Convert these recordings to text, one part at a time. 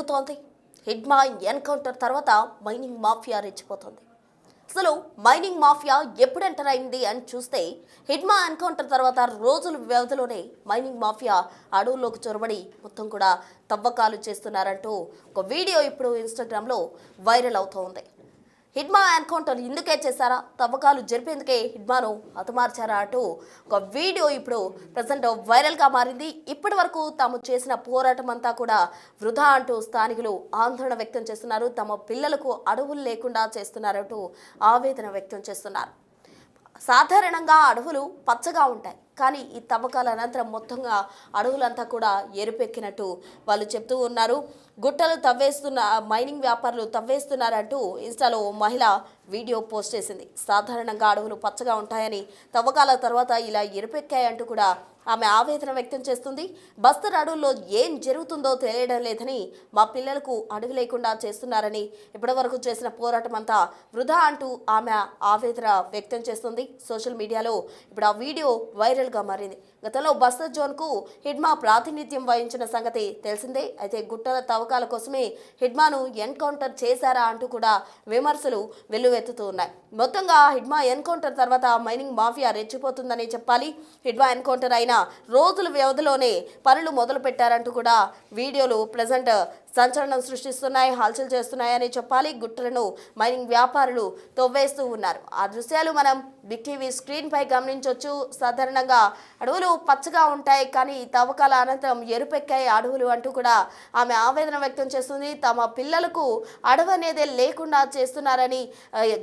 జరుగుతోంది? హిడ్మా ఎన్కౌంటర్ తర్వాత mining mafia రెచ్చిపోతుంది. అసలు మైనింగ్ మాఫియా ఎప్పుడు ఎంటర్ అయింది అని చూస్తే హిడ్మా ఎన్కౌంటర్ తర్వాత రోజుల వ్యవధిలోనే మైనింగ్ మాఫియా అడవుల్లోకి చొరబడి మొత్తం కూడా తవ్వకాలు చేస్తున్నారంటూ ఒక వీడియో ఇప్పుడు ఇన్స్టాగ్రామ్లో వైరల్ అవుతోంది. హిడ్మా ఎన్కౌంటర్ ఇందుకే చేశారా, తవ్వకాలు జరిపేందుకే హిడ్మాను హతమార్చారా అంటూ ఒక వీడియో ఇప్పుడు ప్రజెంట్ వైరల్గా మారింది. ఇప్పటి వరకు తాము చేసిన పోరాటం అంతా కూడా వృధా అంటూ స్థానికులు ఆందోళన వ్యక్తం చేస్తున్నారు. తమ పిల్లలకు అడవులు లేకుండా చేస్తున్నారంటూ ఆవేదన వ్యక్తం చేస్తున్నారు. సాధారణంగా అడవులు పచ్చగా ఉంటాయి, కానీ ఈ తవ్వకాల అనంతరం మొత్తంగా అడవులంతా కూడా ఎరుపెక్కినట్టు వాళ్ళు చెప్తూ ఉన్నారు. గుట్టలు తవ్వేస్తున్న మైనింగ్ వ్యాపారులు తవ్వేస్తున్నారంటూ ఇన్స్టాలో మహిళ వీడియో పోస్ట్ చేసింది. సాధారణంగా అడవులు పచ్చగా ఉంటాయని తవ్వకాల తర్వాత ఇలా ఎరుపెక్కాయంటూ కూడా ఆమె ఆవేదన వ్యక్తం చేస్తుంది. బస్తర్ అడవుల్లో ఏం జరుగుతుందో తెలియడం లేదని, మా పిల్లలకు అడవి లేకుండా చేస్తున్నారని, ఇప్పటివరకు చేసిన పోరాటం అంతా వృధా అంటూ ఆమె ఆవేదన వ్యక్తం చేస్తుంది. సోషల్ మీడియాలో ఇప్పుడు ఆ వీడియో వైరల్గా మారింది. గతంలో బస్తర్ జోన్కు హిడ్మా ప్రాతినిధ్యం వహించిన సంగతి తెలిసిందే. అయితే గుట్టల తవ్వకాల కోసమే హిడ్మాను ఎన్కౌంటర్ చేశారా అంటూ కూడా విమర్శలు వెల్లువెత్తుతూ ఉన్నాయి. మొత్తంగా హిడ్మా ఎన్కౌంటర్ తర్వాత మైనింగ్ మాఫియా రెచ్చిపోతుందని చెప్పాలి. హిడ్మా ఎన్కౌంటర్ అయిన రోజుల వ్యవధిలోనే పనులు మొదలు పెట్టారంటూ కూడా వీడియోలు ప్రజెంట్ సంచలనం సృష్టిస్తున్నాయి, హల్చల్ చేస్తున్నాయని చెప్పాలి. గుట్టలను మైనింగ్ వ్యాపారులు తవ్వేస్తూ ఉన్నారు. ఆ దృశ్యాలు మనం బిగ్ టీవీ స్క్రీన్ పై గమనించవచ్చు. సాధారణంగా అడవులు పచ్చగా ఉంటాయి, కానీ తవ్వకాల అనంతరం ఎరుపెక్కాయి అడవులు అంటూ కూడా ఆమె ఆవేదన వ్యక్తం చేస్తుంది. తమ పిల్లలకు అడవి అనేది లేకుండా చేస్తున్నారని,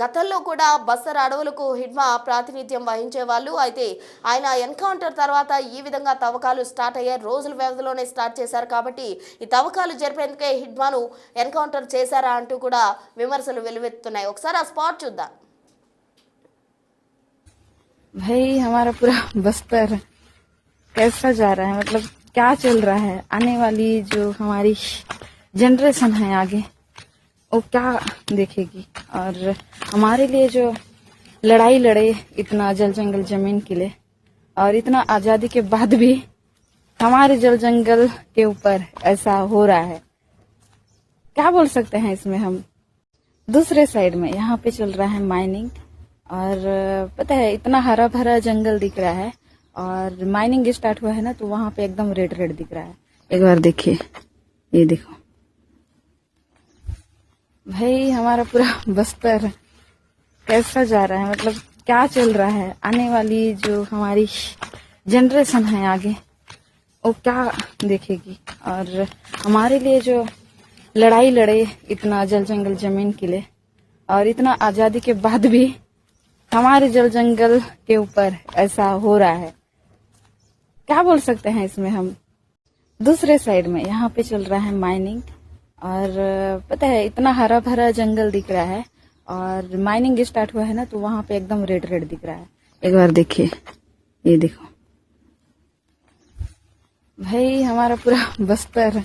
గతంలో కూడా బస్తర్ అడవులకు హిడ్మా ప్రాతినిధ్యం వహించే వాళ్ళు. అయితే ఆయన ఎన్కౌంటర్ తర్వాత ఈ విధంగా తవ్వకాలు స్టార్ట్ అయ్యాయి. రోజుల వ్యవధిలోనే స్టార్ట్ చేశారు కాబట్టి ఈ తవ్వకాలు జరిపేందుకే హిడ్మాను ఎన్కౌంటర్ చేశారా అంటూ కూడా విమర్శలు వెలువెత్తుతున్నాయి. ఒకసారి ఆ స్పాట్ చూద్దాం. भाई हमारा पूरा बस्तर कैसा जा रहा है, मतलब क्या चल रहा है, आने वाली जो हमारी जनरेशन है आगे वो क्या देखेगी। और हमारे लिए जो लड़ाई लड़े इतना जल जंगल जमीन के लिए, और इतना आजादी के बाद भी हमारे जल जंगल के ऊपर ऐसा हो रहा है, क्या बोल सकते हैं इसमें हम। दूसरे साइड में यहाँ पे चल रहा है माइनिंग, और पता है इतना हरा भरा जंगल दिख रहा है, और माइनिंग स्टार्ट हुआ है ना तो वहां पे एकदम रेड रेड दिख रहा है। एक बार देखिए, ये देखो भाई हमारा पूरा बस्तर कैसा जा रहा है, मतलब क्या चल रहा है, आने वाली जो हमारी जनरेशन है आगे वो क्या देखेगी। और हमारे लिए जो लड़ाई लड़े इतना जल जंगल जमीन के लिए, और इतना आजादी के बाद भी हमारे जल जंगल के ऊपर ऐसा हो रहा है, क्या बोल सकते हैं इसमें हम। दूसरे साइड में यहाँ पे चल रहा है माइनिंग, और पता है इतना हरा भरा जंगल दिख रहा है, और माइनिंग स्टार्ट हुआ है ना तो वहां पे एकदम रेड रेड दिख रहा है। एक बार देखिए, ये देखो भाई हमारा पूरा बस्तर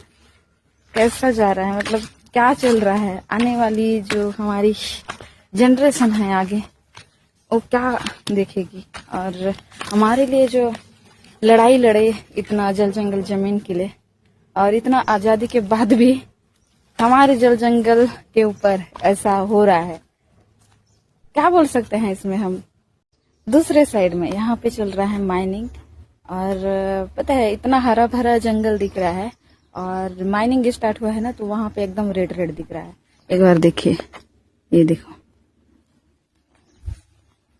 कैसा जा रहा है, मतलब क्या चल रहा है, आने वाली जो हमारी जनरेशन है आगे वो क्या देखेगी। और हमारे लिए जो लड़ाई लड़े इतना जल जंगल जमीन के लिए, और इतना आजादी के बाद भी हमारे जल जंगल के ऊपर ऐसा हो रहा है, क्या बोल सकते हैं इसमें हम। दूसरे साइड में यहाँ पे चल रहा है माइनिंग, और पता है इतना हरा भरा जंगल दिख रहा है, और माइनिंग स्टार्ट हुआ है ना तो वहां पे एकदम रेड रेड दिख रहा है। एक बार देखिए, ये देखो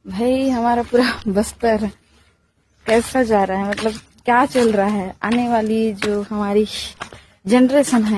भाई हमारा पूरा बस्तर कैसा जा रहा है, मतलब क्या चल रहा है, आने वाली जो हमारी जनरेशन है।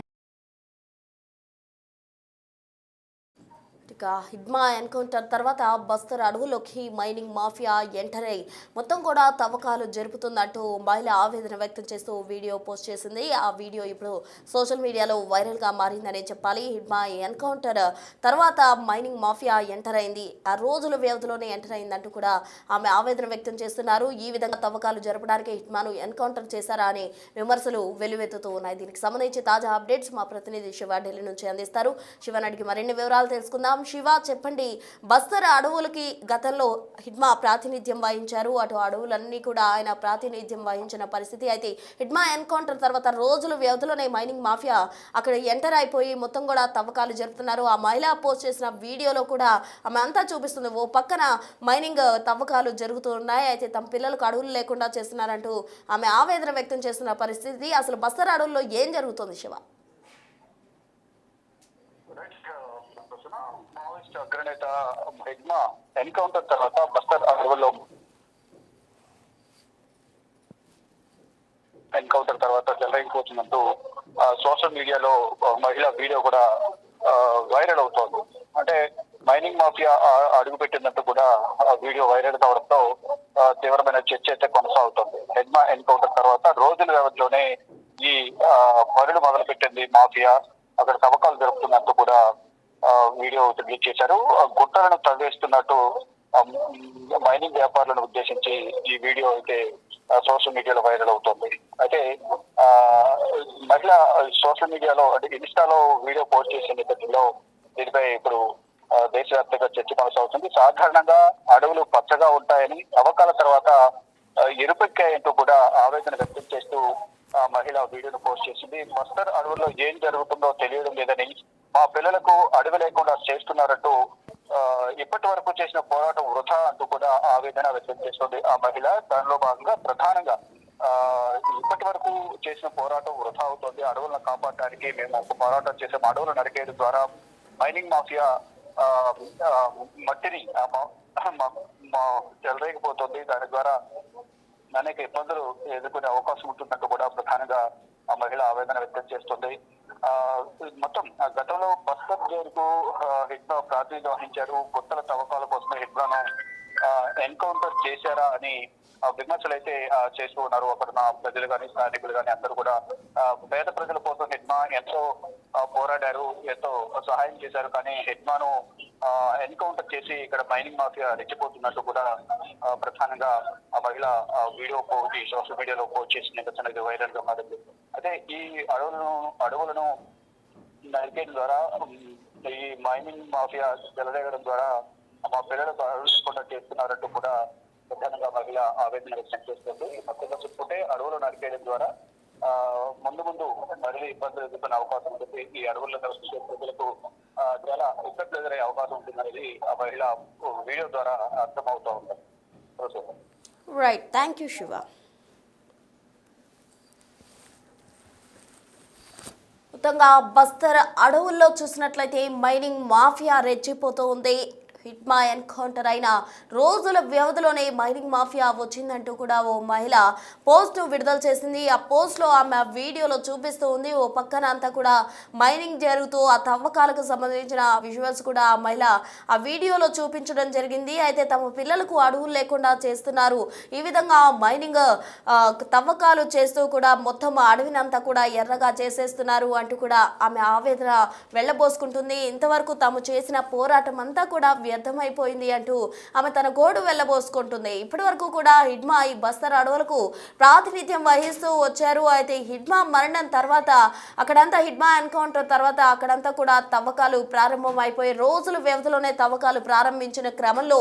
హిడ్మా ఎన్కౌంటర్ తర్వాత బస్తర్ అడవులోకి మైనింగ్ మాఫియా ఎంటర్ అయి మొత్తం కూడా తవ్వకాలు జరుపుతుందంటూ మహిళ ఆవేదన వ్యక్తం చేస్తూ వీడియో పోస్ట్ చేసింది. ఆ వీడియో ఇప్పుడు సోషల్ మీడియాలో వైరల్గా మారిందనే చెప్పాలి. హిడ్మా ఎన్కౌంటర్ తర్వాత మైనింగ్ మాఫియా ఎంటర్ అయింది, ఆ రోజుల వ్యవధిలోనే ఎంటర్ అయిందంటూ కూడా ఆమె ఆవేదన వ్యక్తం చేస్తున్నారు. ఈ విధంగా తవ్వకాలు జరపడానికి హిడ్మాను ఎన్కౌంటర్ చేశారా అనే విమర్శలు వెల్లువెత్తుతూ ఉన్నాయి. దీనికి సంబంధించి తాజా అప్డేట్స్ మా ప్రతినిధి శివ ఢిల్లీ నుంచి అందిస్తారు. శివన్ అడిగి మరిన్ని వివరాలు తెలుసుకుందాం. శివ, చెప్పండి, బస్తర్ అడవులకి గతంలో హిడ్మా ప్రాతినిధ్యం వహించారు. అటు అడవులన్నీ కూడా ఆయన ప్రాతినిధ్యం వహించిన పరిస్థితి. అయితే హిడ్మా ఎన్కౌంటర్ తర్వాత రోజుల వ్యవధిలోనే మైనింగ్ మాఫియా అక్కడ ఎంటర్ అయిపోయి మొత్తం కూడా తవ్వకాలు జరుపుతున్నారు. ఆ మహిళ పోస్ట్ చేసిన వీడియోలో కూడా ఆమె అంతా చూపిస్తుంది. ఓ పక్కన మైనింగ్ తవ్వకాలు జరుగుతున్నాయి, అయితే తమ పిల్లలకు అడవులు లేకుండా చేస్తున్నారంటూ ఆమె ఆవేదన వ్యక్తం చేస్తున్న పరిస్థితి. అసలు బస్తర్ అడవుల్లో ఏం జరుగుతుంది శివ? మావోయిస్ట్ అగ్రనేత హిడ్మా ఎన్కౌంటర్ తర్వాత బస్తర్ అడవుల్లో ఎన్కౌంటర్ తర్వాత చెలరైపోతున్నట్టు సోషల్ మీడియాలో మహిళా వీడియో కూడా వైరల్ అవుతోంది. అంటే మైనింగ్ మాఫియా అడుగు పెట్టినట్టు కూడా వీడియో వైరల్ కావడంతో తీవ్రమైన చర్చ అయితే కొనసాగుతోంది. హిడ్మా ఎన్కౌంటర్ తర్వాత రోజుల వ్యవధిలోనే ఈ పనులు మొదలు పెట్టింది మాఫియా. అక్కడ తవ్వకాలు జరుపుతున్నట్టు కూడా వీడియో రిలీజ్ చేశారు. గుట్టలను తవ్వేస్తున్నట్టు మైనింగ్ వ్యాపారులను ఉద్దేశించి ఈ వీడియో అయితే సోషల్ మీడియాలో వైరల్ అవుతుంది. అయితే మహిళ సోషల్ మీడియాలో అంటే ఇన్స్టాలో వీడియో పోస్ట్ చేసే నేపథ్యంలో దీనిపై ఇప్పుడు దేశవ్యాప్తంగా చర్చ కొనసాగుతుంది. సాధారణంగా అడవులు పచ్చగా ఉంటాయని, తవ్వకాల తర్వాత ఎరుపెక్కాయంటూ కూడా ఆవేదన వ్యక్తం చేస్తూ మహిళ వీడియోను పోస్ట్ చేసింది. బస్తర్ అడవుల్లో ఏం జరుగుతుందో తెలియడం లేదని, మా పిల్లలకు అడవి లేకుండా చేస్తున్నారంటూ ఇప్పటి వరకు చేసిన పోరాటం వృధా అంటూ కూడా ఆవేదన వ్యక్తం చేస్తుంది ఆ మహిళ. దానిలో భాగంగా ప్రధానంగా ఇప్పటి వరకు చేసిన పోరాటం వృధా అవుతుంది, అడవులను కాపాడడానికి మేము ఒక పోరాటం చేసాం, అడవులు నరికేయడం ద్వారా మైనింగ్ మాఫియా మట్టిని చెలరేగిపోతుంది, దాని ద్వారా అనేక ఇబ్బందులు ఎదుర్కొనే అవకాశం ఉంటున్నట్టు కూడా ప్రధానంగా ఆ మహిళ ఆవేదన వ్యక్తం చేస్తుంది. మొత్తం గతంలో బస్తర్ జైలుకు హిడ్మా ప్రాతినిధ్యం వహించారు. గుట్టల తవ్వకాల కోసమే హిడ్మాను ఎన్కౌంటర్ చేశారా అని విమర్శలు అయితే చేస్తూ ఉన్నారు. అక్కడ ప్రజలు కానీ స్థానికులు కానీ అందరూ కూడా పేద ప్రజల కోసం హిడ్మా ఎంతో పోరాడారు, ఎంతో సహాయం చేశారు. కానీ హిడ్మాను ఎన్కౌంటర్ చేసి ఇక్కడ మైనింగ్ మాఫియా రెచ్చిపోతున్నట్టు కూడా ప్రధానంగా ఆ మహిళ వీడియో సోషల్ మీడియాలో పోస్ట్ చేసిన సంగతి వైరల్ గా మారింది. అయితే ఈ అడవులను నరికేయడం ద్వారా, ఈ మైనింగ్ మాఫియా చెలరేగడం ద్వారా మా పిల్లలకు అడవులు చేస్తున్నారంటూ కూడా ప్రధానంగా మహిళ ఆవేదన వ్యక్తం చేస్తుంది. మొత్తంగా చెప్పుకుంటే అడవులు నరికేయడం ద్వారా ముందు మళ్ళీ ఇబ్బందులు ఎదుర్కొనే అవకాశం ఉంటుంది. ఈ అడవుల్లో నివసించే ప్రజలకు చాలా ఇబ్బందులు ఎదురయ్యే అవకాశం ఉంటుందనేది ఆ మహిళ వీడియో ద్వారా అర్థమవుతూ ఉంటుంది. Right, thank you Shiva. మొత్తంగా బస్తర్ అడవుల్లో చూసినట్లయితే మైనింగ్ మాఫియా రెచ్చిపోతూ ఉంది. హిడ్మా ఎన్కౌంటర్ అయిన రోజుల వ్యవధిలోనే మైనింగ్ మాఫియా వచ్చిందంటూ కూడా ఓ మహిళ పోస్ట్ విడుదల చేసింది. ఆ పోస్ట్లో ఆమె వీడియోలో చూపిస్తూ ఉంది. ఓ పక్కన అంతా కూడా మైనింగ్ జరుగుతూ ఆ తవ్వకాలకు సంబంధించిన విజువల్స్ కూడా ఆ మహిళ ఆ వీడియోలో చూపించడం జరిగింది. అయితే తమ పిల్లలకు అడవులు లేకుండా చేస్తున్నారు, ఈ విధంగా మైనింగ్ తవ్వకాలు చేస్తూ కూడా మొత్తం అడవిని అంతా కూడా ఎర్రగా చేసేస్తున్నారు అంటూ కూడా ఆమె ఆవేదన వెళ్ళబోసుకుంటుంది. ఇంతవరకు తాము చేసిన పోరాటం అంతా కూడా వ్యర్థమైపోయింది అంటూ ఆమె తన గోడు వెళ్ళబోసుకుంటుంది. ఇప్పటి వరకు కూడా హిడ్మా ఈ బస్తర్ అడవులకు ప్రాతినిధ్యం వహిస్తూ వచ్చారు. అయితే హిడ్మా మరణం తర్వాత అక్కడంతా, హిడ్మా ఎన్కౌంటర్ తర్వాత అక్కడంతా కూడా తవ్వకాలు ప్రారంభం అయిపోయి రోజుల వ్యవధిలోనే తవ్వకాలు ప్రారంభించిన క్రమంలో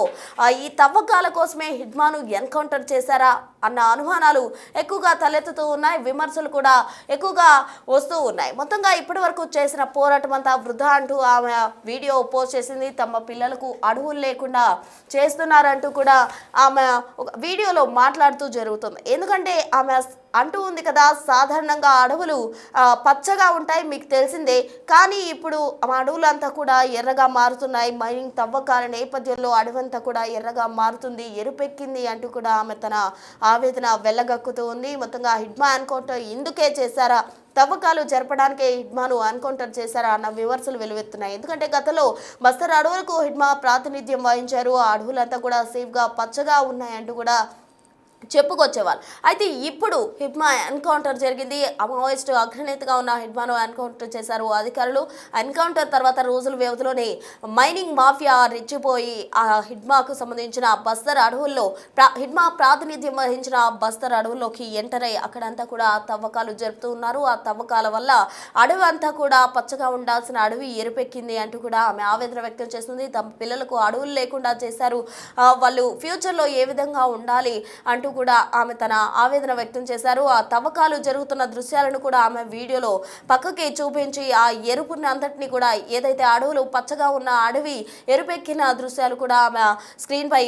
ఈ తవ్వకాల కోసమే హిడ్మాను ఎన్కౌంటర్ చేశారా అన్న అనుమానాలు ఎక్కువగా తలెత్తుతూ ఉన్నాయి. విమర్శలు కూడా ఎక్కువగా వస్తూ ఉన్నాయి. మొత్తంగా ఇప్పటి వరకు చేసిన పోరాటం అంతా వృధా అంటూ ఆమె వీడియో పోస్ట్ చేసింది. తమ పిల్లలకు అడవులు లేకుండా చేస్తున్నారంటూ కూడా ఆమె వీడియోలో మాట్లాడుతూ జరుగుతుంది. ఎందుకంటే ఆమె అంటూ ఉంది కదా, సాధారణంగా అడవులు పచ్చగా ఉంటాయి, మీకు తెలిసిందే, కానీ ఇప్పుడు అడవులంతా కూడా ఎర్రగా మారుతున్నాయి. మైనింగ్ తవ్వకాల నేపథ్యంలో అడవంతా కూడా ఎర్రగా మారుతుంది, ఎరుపెక్కింది అంటూ కూడా ఆమె తన ఆవేదన వెళ్ళగక్కుతూ ఉంది. మొత్తంగా హిడ్మా ఎన్కౌంటర్ ఇందుకే చేశారా, తవ్వకాలు జరపడానికే హిడ్మాను ఎన్కౌంటర్ చేశారా అన్న విమర్శలు వెలువెత్తున్నాయి. ఎందుకంటే గతంలో బస్తర్ అడవులకు హిడ్మా ప్రాతినిధ్యం వహించారు. ఆ అడవులంతా కూడా సేఫ్గా పచ్చగా ఉన్నాయంటూ కూడా చెప్పుకొచ్చేవాళ్ళు. అయితే ఇప్పుడు హిడ్మా ఎన్కౌంటర్ జరిగింది. మావోయిస్టు అగ్రనేతగా ఉన్న హిడ్మాను ఎన్కౌంటర్ చేశారు అధికారులు. ఎన్కౌంటర్ తర్వాత రోజుల వ్యవధిలోనే మైనింగ్ మాఫియా రెచ్చిపోయి ఆ హిడ్మాకు సంబంధించిన బస్తర్ అడవుల్లో హిడ్మా ప్రాతినిధ్యం వహించిన బస్తర్ అడవుల్లోకి ఎంటర్ అయ్యి అక్కడంతా కూడా తవ్వకాలు జరుపుతూ ఉన్నారు. ఆ తవ్వకాల వల్ల అడవి అంతా కూడా పచ్చగా ఉండాల్సిన అడవి ఎరుపెక్కింది అంటూ కూడా ఆమె ఆవేదన వ్యక్తం చేస్తుంది. తమ పిల్లలకు అడవులు లేకుండా చేశారు, వాళ్ళు ఫ్యూచర్లో ఏ విధంగా ఉండాలి అంటూ కూడా ఆమె తన ఆవేదన వ్యక్తం చేశారు. ఆ తవ్వకాలు జరుగుతున్న దృశ్యాలను కూడా ఆమె వీడియోలో పక్కకి చూపించి ఆ ఎరుపుని అంతటిని కూడా ఏదైతే అడవులు పచ్చగా ఉన్న అడవి ఎరుపెక్కిన దృశ్యాలు కూడా ఆమె స్క్రీన్ పై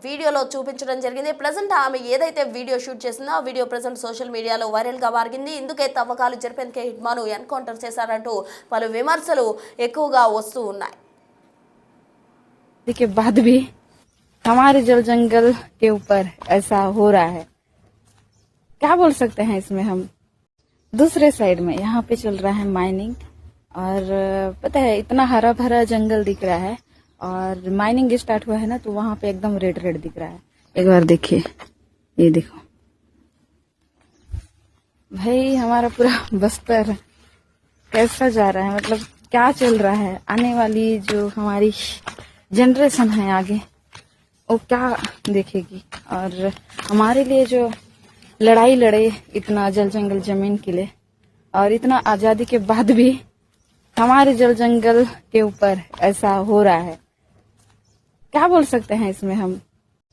వీడియోలో చూపించడం జరిగింది. ప్రజెంట్ ఆమె ఏదైతే వీడియో షూట్ చేసిందో ఆ వీడియో ప్రజెంట్ సోషల్ మీడియాలో వైరల్ గా మారింది. ఇందుకే తవ్వకాలు జరిపేందుకే హిడ్మాను ఎన్కౌంటర్ చేశారంటూ పలు విమర్శలు ఎక్కువగా వస్తూ ఉన్నాయి. के बाद भी हमारे जल जंगल के ऊपर ऐसा हो रहा है, क्या बोल सकते हैं इसमें हम। दूसरे साइड में यहाँ पे चल रहा है माइनिंग, और पता है इतना हरा भरा जंगल दिख रहा है, और माइनिंग स्टार्ट हुआ है ना तो वहाँ पे एकदम रेड रेड दिख रहा है। एक बार देखिए, ये देखो भाई, हमारा पूरा बस्तर कैसा जा रहा है, मतलब क्या चल रहा है। आने वाली जो हमारी जनरेशन है आगे, वो क्या देखेगी। और हमारे लिए जो लड़ाई लड़े इतना जल जंगल जमीन के लिए, और इतना आजादी के बाद भी हमारे जल जंगल के ऊपर ऐसा हो रहा है, क्या बोल सकते हैं इसमें हम।